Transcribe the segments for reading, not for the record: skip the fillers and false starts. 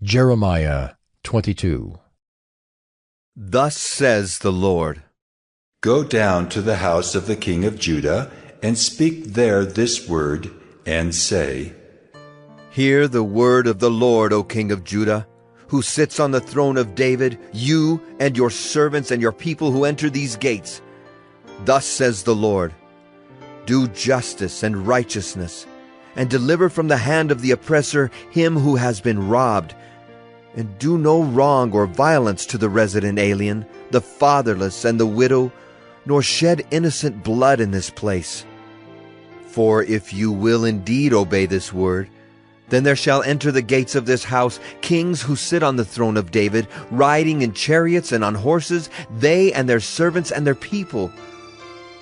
Jeremiah 22. Thus says the Lord, Go down to the house of the king of Judah, and speak there this word, and say, Hear the word of the Lord, O King of Judah, who sits on the throne of David, you and your servants and your people who enter these gates. Thus says the Lord, Do justice and righteousness, and deliver from the hand of the oppressor him who has been robbed, and do no wrong or violence to the resident alien, the fatherless and the widow, nor shed innocent blood in this place. For if you will indeed obey this word, then there shall enter the gates of this house kings who sit on the throne of David, riding in chariots and on horses, they and their servants and their people.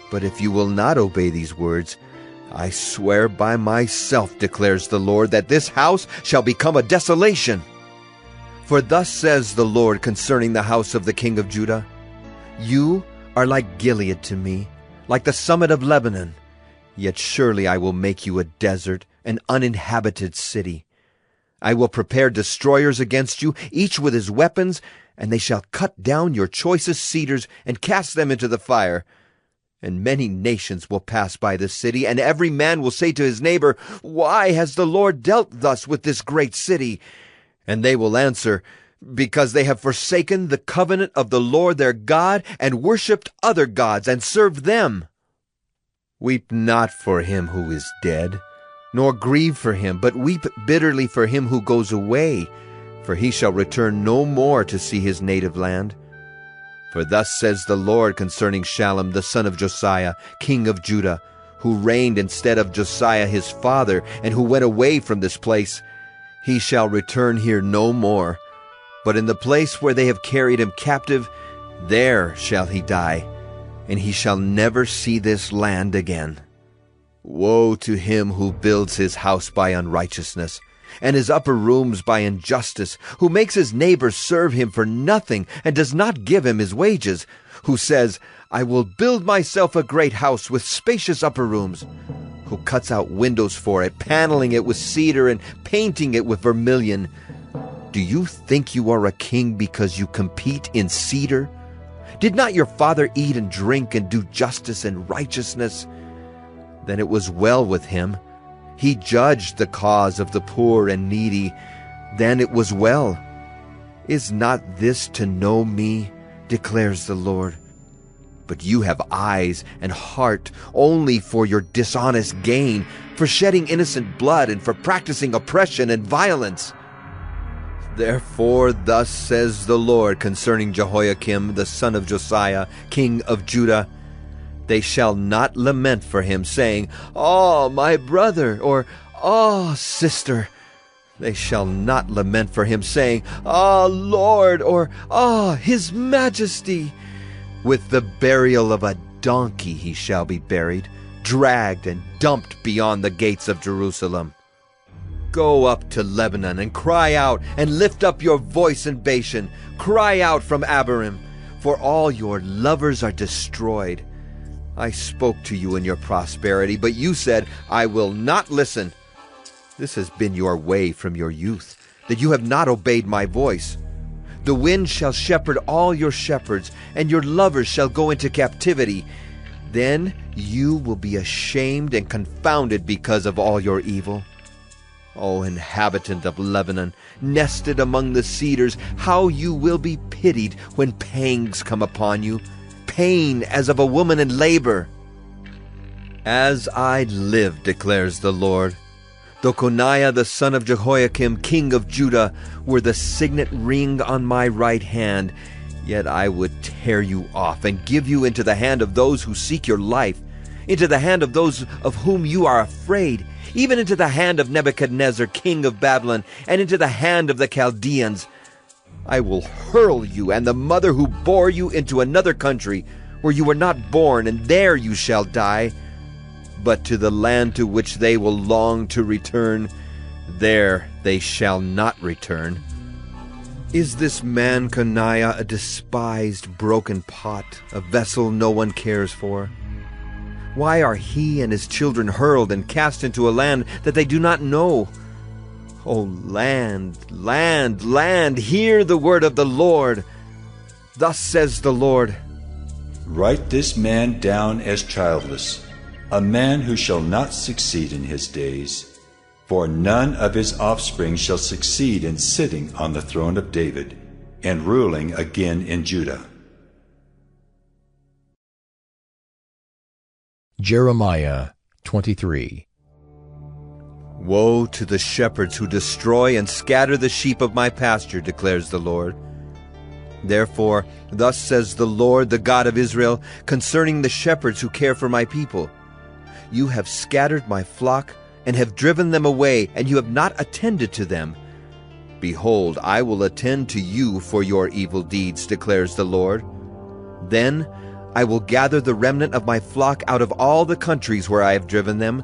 But if you will not obey these words, I swear by myself, declares the Lord, that this house shall become a desolation. For thus says the Lord concerning the house of the king of Judah, You are like Gilead to me, like the summit of Lebanon. Yet surely I will make you a desert, an uninhabited city. I will prepare destroyers against you, each with his weapons, and they shall cut down your choicest cedars and cast them into the fire. And many nations will pass by this city, and every man will say to his neighbor, Why has the Lord dealt thus with this great city? And they will answer, Because they have forsaken the covenant of the Lord their God, and worshipped other gods, and served them. Weep not for him who is dead, nor grieve for him, but weep bitterly for him who goes away, for he shall return no more to see his native land. For thus says the Lord concerning Shallum the son of Josiah, king of Judah, who reigned instead of Josiah his father, and who went away from this place, He shall return here no more, but in the place where they have carried him captive, there shall he die, and he shall never see this land again. Woe to him who builds his house by unrighteousness, and his upper rooms by injustice, who makes his neighbor serve him for nothing, and does not give him his wages, who says, I will build myself a great house with spacious upper rooms, who cuts out windows for it, paneling it with cedar and painting it with vermilion. Do you think you are a king because you compete in cedar? Did not your father eat and drink and do justice and righteousness? Then it was well with him. He judged the cause of the poor and needy. Then it was well. Is not this to know me, declares the Lord? But you have eyes and heart only for your dishonest gain, for shedding innocent blood and for practicing oppression and violence. Therefore thus says the Lord concerning Jehoiakim the son of Josiah, king of Judah, They shall not lament for him, saying, Ah, my brother, or Ah, sister. They shall not lament for him, saying, Ah, Lord, or Ah, his majesty. With the burial of a donkey he shall be buried, dragged and dumped beyond the gates of Jerusalem. Go up to Lebanon and cry out, and lift up your voice in Bashan. Cry out from Abarim, for all your lovers are destroyed. I spoke to you in your prosperity, but you said, I will not listen. This has been your way from your youth, that you have not obeyed my voice. The wind shall shepherd all your shepherds, and your lovers shall go into captivity. Then you will be ashamed and confounded because of all your evil. O inhabitant of Lebanon, nested among the cedars, how you will be pitied when pangs come upon you, pain as of a woman in labor. As I live, declares the Lord, though Coniah the son of Jehoiakim, king of Judah, were the signet ring on my right hand, yet I would tear you off and give you into the hand of those who seek your life, into the hand of those of whom you are afraid, even into the hand of Nebuchadnezzar, king of Babylon, and into the hand of the Chaldeans. I will hurl you and the mother who bore you into another country, where you were not born, and there you shall die. But to the land to which they will long to return, there they shall not return. Is this man Coniah a despised broken pot, a vessel no one cares for? Why are he and his children hurled and cast into a land that they do not know? O land, land, land, hear the word of the Lord. Thus says the Lord, Write this man down as childless, a man who shall not succeed in his days, for none of his offspring shall succeed in sitting on the throne of David and ruling again in Judah. Jeremiah 23. Woe to the shepherds who destroy and scatter the sheep of my pasture, declares the Lord. Therefore, thus says the Lord, the God of Israel, concerning the shepherds who care for my people. You have scattered my flock and have driven them away, and you have not attended to them. Behold, I will attend to you for your evil deeds, declares the Lord. Then I will gather the remnant of my flock out of all the countries where I have driven them,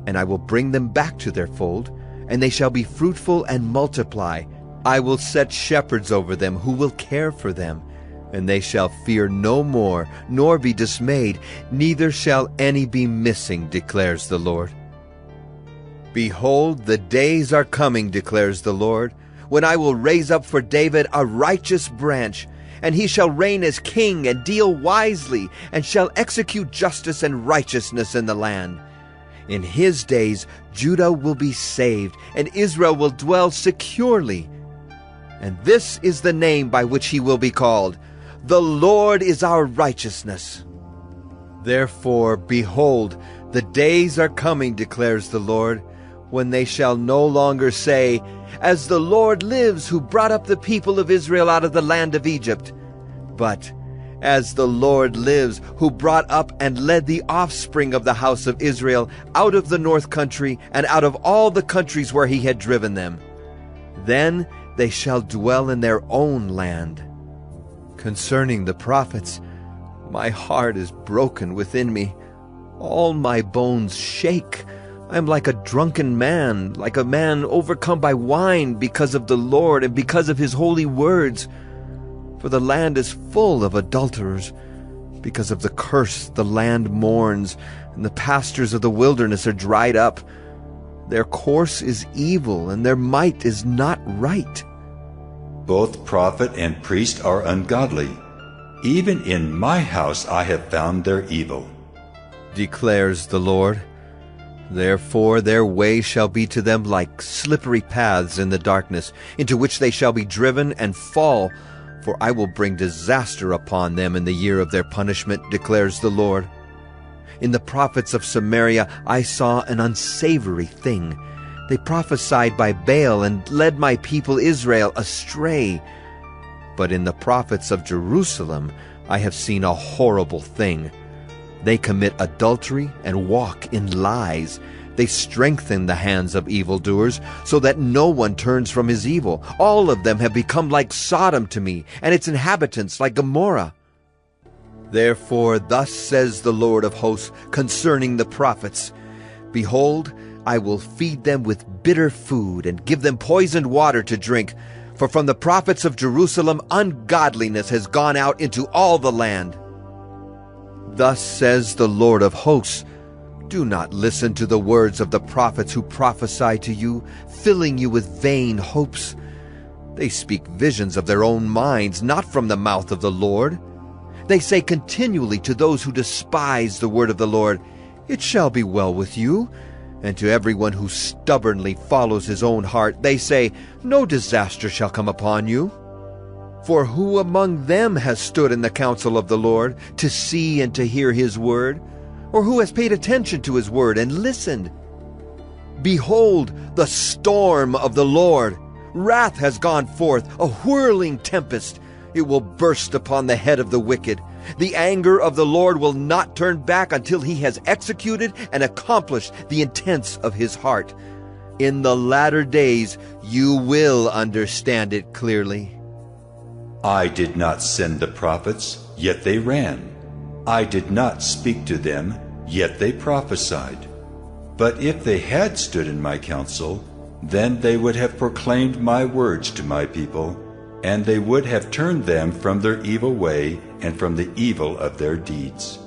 and I will bring them back to their fold, and they shall be fruitful and multiply. I will set shepherds over them who will care for them, and they shall fear no more, nor be dismayed, neither shall any be missing, declares the Lord. Behold, the days are coming, declares the Lord, when I will raise up for David a righteous branch, and he shall reign as king and deal wisely, and shall execute justice and righteousness in the land. In his days Judah will be saved, and Israel will dwell securely. And this is the name by which he will be called: The Lord is our righteousness. Therefore, behold, the days are coming, declares the Lord, when they shall no longer say, As the Lord lives, who brought up the people of Israel out of the land of Egypt, but As the Lord lives, who brought up and led the offspring of the house of Israel out of the north country and out of all the countries where he had driven them. Then they shall dwell in their own land. Concerning the prophets, my heart is broken within me. All my bones shake. I am like a drunken man, like a man overcome by wine because of the Lord and because of his holy words. For the land is full of adulterers. Because of the curse the land mourns, and the pastures of the wilderness are dried up. Their course is evil, and their might is not right. Both prophet and priest are ungodly. Even in my house I have found their evil, declares the Lord. Therefore their way shall be to them like slippery paths in the darkness, into which they shall be driven and fall. For I will bring disaster upon them in the year of their punishment, declares the Lord. In the prophets of Samaria I saw an unsavory thing. They prophesied by Baal and led my people Israel astray. But in the prophets of Jerusalem I have seen a horrible thing. They commit adultery and walk in lies. They strengthen the hands of evildoers, so that no one turns from his evil. All of them have become like Sodom to me, and its inhabitants like Gomorrah. Therefore thus says the Lord of hosts concerning the prophets, Behold, I will feed them with bitter food and give them poisoned water to drink. For from the prophets of Jerusalem ungodliness has gone out into all the land. Thus says the Lord of hosts, Do not listen to the words of the prophets who prophesy to you, filling you with vain hopes. They speak visions of their own minds, not from the mouth of the Lord. They say continually to those who despise the word of the Lord, It shall be well with you. And to everyone who stubbornly follows his own heart, they say, No disaster shall come upon you. For who among them has stood in the counsel of the Lord, to see and to hear his word? Or who has paid attention to his word and listened? Behold, the storm of the Lord. Wrath has gone forth, a whirling tempest. It will burst upon the head of the wicked. The anger of the Lord will not turn back until he has executed and accomplished the intents of his heart. In the latter days you will understand it clearly. I did not send the prophets, yet they ran. I did not speak to them, yet they prophesied. But if they had stood in my counsel, then they would have proclaimed my words to my people, and they would have turned them from their evil way and from the evil of their deeds.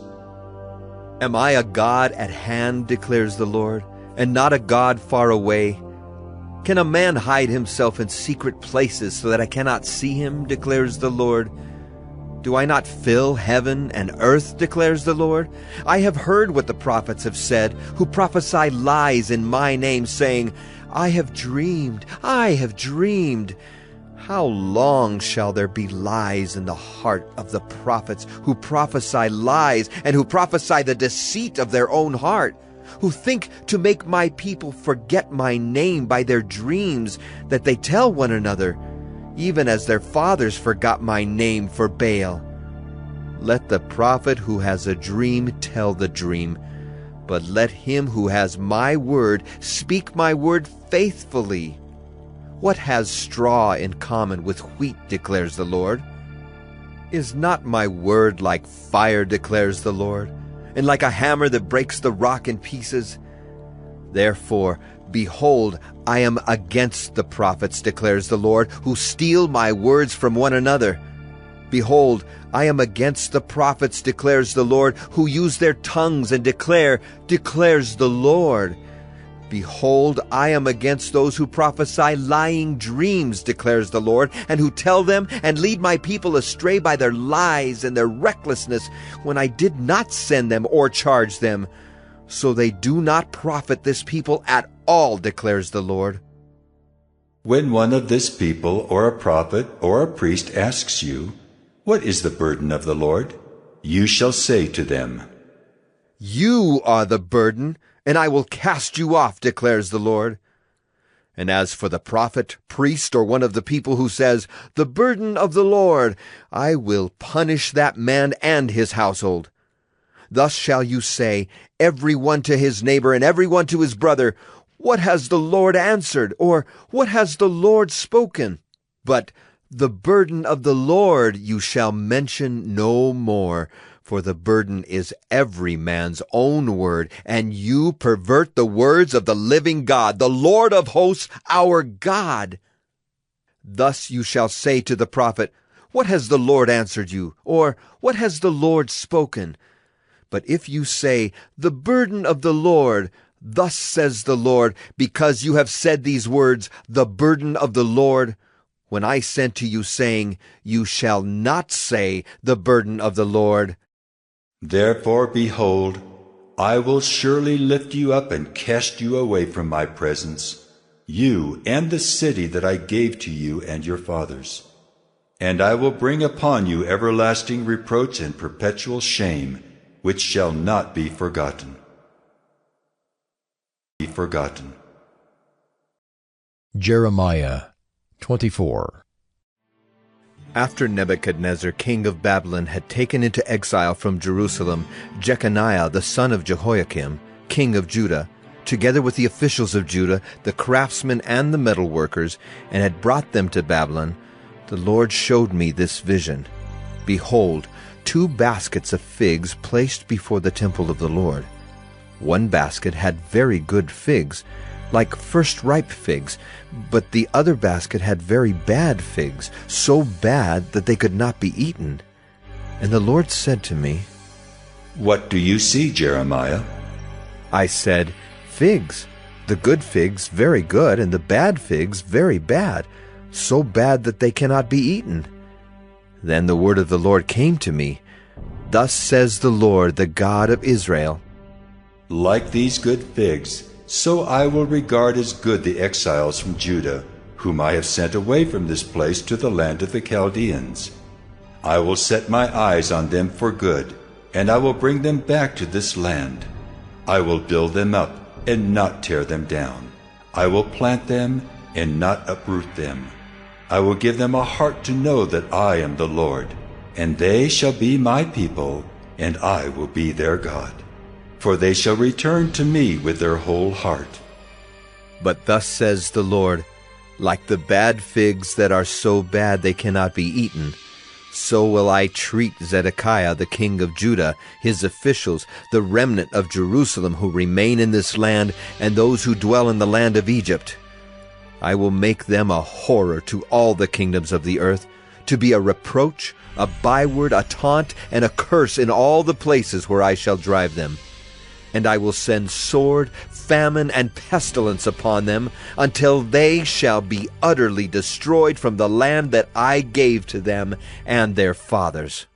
Am I a God at hand, declares the Lord, and not a God far away? Can a man hide himself in secret places so that I cannot see him, declares the Lord? Do I not fill heaven and earth, declares the Lord? I have heard what the prophets have said, who prophesy lies in my name, saying, I have dreamed, I have dreamed. How long shall there be lies in the heart of the prophets who prophesy lies and who prophesy the deceit of their own heart, who think to make my people forget my name by their dreams that they tell one another, even as their fathers forgot my name for Baal? Let the prophet who has a dream tell the dream, but let him who has my word speak my word faithfully. What has straw in common with wheat, declares the Lord? Is not my word like fire, declares the Lord, and like a hammer that breaks the rock in pieces? Therefore, behold, I am against the prophets, declares the Lord, who steal my words from one another. Behold, I am against the prophets, declares the Lord, who use their tongues and declare, declares the Lord. Behold, I am against those who prophesy lying dreams, declares the Lord, and who tell them and lead my people astray by their lies and their recklessness, when I did not send them or charge them. So they do not profit this people at all, declares the Lord. When one of this people, or a prophet, or a priest asks you, What is the burden of the Lord? You shall say to them, You are the burden, and I will cast you off, declares the Lord. And as for the prophet, priest, or one of the people who says, The burden of the Lord, I will punish that man and his household. Thus shall you say, every one to his neighbor and every one to his brother, What has the Lord answered? Or what has the Lord spoken? But the burden of the Lord you shall mention no more, for the burden is every man's own word, and you pervert the words of the living God, the Lord of hosts, our God. Thus you shall say to the prophet, What has the Lord answered you? Or what has the Lord spoken? But if you say, The burden of the Lord, thus says the Lord, because you have said these words, the burden of the Lord, when I sent to you saying, You shall not say, the burden of the Lord. Therefore, behold, I will surely lift you up and cast you away from my presence, you and the city that I gave to you and your fathers. And I will bring upon you everlasting reproach and perpetual shame, which shall not be forgotten. Jeremiah 24. After Nebuchadnezzar, king of Babylon, had taken into exile from Jerusalem Jeconiah the son of Jehoiakim, king of Judah, together with the officials of Judah, the craftsmen and the metal workers, and had brought them to Babylon, the Lord showed me this vision. Behold, 2 baskets of figs placed before the temple of the Lord. One basket had very good figs, like first-ripe figs, but the other basket had very bad figs, so bad that they could not be eaten. And the Lord said to me, What do you see, Jeremiah? I said, Figs, the good figs very good, and the bad figs very bad, so bad that they cannot be eaten. Then the word of the Lord came to me, Thus says the Lord, the God of Israel, Like these good figs, so I will regard as good the exiles from Judah, whom I have sent away from this place to the land of the Chaldeans. I will set my eyes on them for good, and I will bring them back to this land. I will build them up and not tear them down. I will plant them and not uproot them. I will give them a heart to know that I am the Lord, and they shall be my people, and I will be their God. For they shall return to me with their whole heart. But thus says the Lord, Like the bad figs that are so bad they cannot be eaten, so will I treat Zedekiah the king of Judah, his officials, the remnant of Jerusalem who remain in this land, and those who dwell in the land of Egypt. I will make them a horror to all the kingdoms of the earth, to be a reproach, a byword, a taunt, and a curse in all the places where I shall drive them. And I will send sword, famine and pestilence upon them, until they shall be utterly destroyed from the land that I gave to them and their fathers.